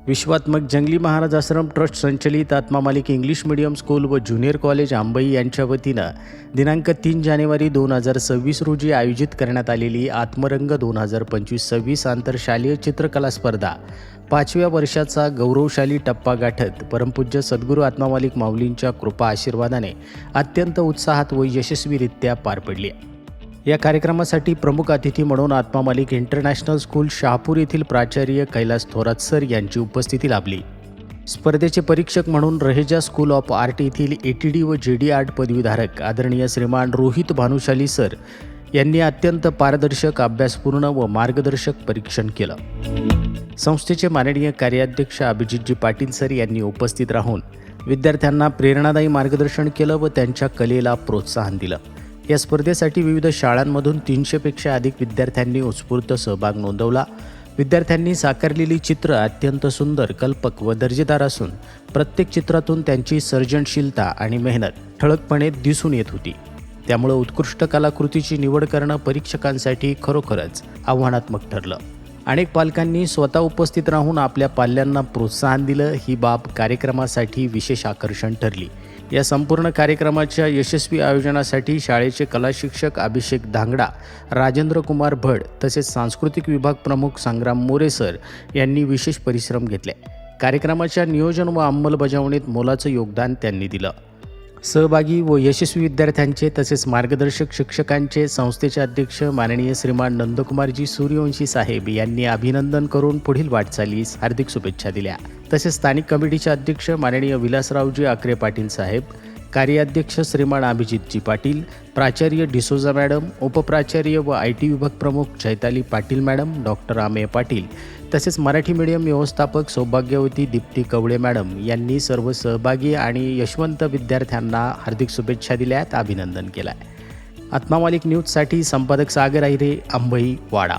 विश्वात्मक जंगली महाराज आश्रम ट्रस्ट संचलित आत्मा मालिक इंग्लिश मीडियम स्कूल व ज्युनियर कॉलेज अंबई यांच्या वतीनं दिनांक 3 जानेवारी 2026 रोजी आयोजित करण्यात आलेली आत्मरंग 2025-26 आंतरशालेय चित्रकला स्पर्धा 5व्या वर्षाचा गौरवशाली टप्पा गाठत परमपूज्य सद्गुरू आत्मा मालिक माऊलींच्या कृपा आशीर्वादाने अत्यंत उत्साहात व यशस्वीरित्या पार पडली। या कार्यक्रमासाठी प्रमुख अतिथी म्हणून आत्मा मालिक इंटरनॅशनल स्कूल शहापूर येथील प्राचार्य कैलास थोरात सर यांची उपस्थिती लाभली। स्पर्धेचे परीक्षक म्हणून रहेजा स्कूल ऑफ आर्ट येथील ATD व JD आर्ट पदवीधारक आदरणीय श्रीमान रोहित भानुशाली सर यांनी अत्यंत पारदर्शक, अभ्यासपूर्ण व मार्गदर्शक परीक्षण केलं। संस्थेचे माननीय कार्याध्यक्ष अभिजितजी पाटील सर यांनी उपस्थित राहून विद्यार्थ्यांना प्रेरणादायी मार्गदर्शन केलं व त्यांच्या कलेला प्रोत्साहन दिलं। या स्पर्धेसाठी विविध शाळांमधून 300 पेक्षा अधिक विद्यार्थ्यांनी उत्स्फूर्त सहभाग नोंदवला। विद्यार्थ्यांनी साकारलेली चित्र अत्यंत सुंदर, कल्पक व दर्जेदार असून प्रत्येक चित्रातून त्यांची सर्जनशीलता आणि मेहनत ठळकपणे दिसून येत होती। त्यामुळे उत्कृष्ट कलाकृतीची निवड करणं परीक्षकांसाठी खरोखरच आव्हानात्मक ठरलं। अनेक पालकांनी स्वतः उपस्थित राहून आपल्या पाल्यांना प्रोत्साहन दिलं। ही बाब कार्यक्रमासाठी विशेष आकर्षण ठरली। या संपूर्ण कार्यक्रमाच्या यशस्वी आयोजनासाठी शाळेचे कला शिक्षक अभिषेक धांगडा, राजेंद्र कुमार भड तसेच सांस्कृतिक विभाग प्रमुख संग्राम मोरे सर यांनी विशेष परिश्रम घेतले। कार्यक्रमाच्या नियोजन व अंमलबजावणीत मोलाचं योगदान त्यांनी दिलं। सहभागी व यशस्वी विद्यार्थ्यांचे तसेच मार्गदर्शक शिक्षकांचे संस्थेचे अध्यक्ष माननीय श्रीमान नंदकुमारजी सूर्यवंशी साहेब यांनी अभिनंदन करून पुढील वाटचालीस हार्दिक शुभेच्छा दिल्या। तसेच स्थानिक कमिटीचे अध्यक्ष माननीय विलासरावजी आकरे पाटील साहेब, कार्याध्यक्ष श्रीमान अभिजितजी पाटील, प्राचार्य डिसोजा मॅडम, उपप्राचार्य व IT विभाग प्रमुख चैताली पाटील मॅडम, डॉक्टर आमेय पाटील तसेच मराठी मीडियम व्यवस्थापक सौभाग्यवती दीप्ती कवळे मॅडम यांनी सर्व सहभागी आणि यशवंत विद्यार्थ्यांना हार्दिक शुभेच्छा दिल्यात, अभिनंदन केलं। आत्मा मालिक न्यूजसाठी संपादक सागर आहिरे, अंबई, वाडा।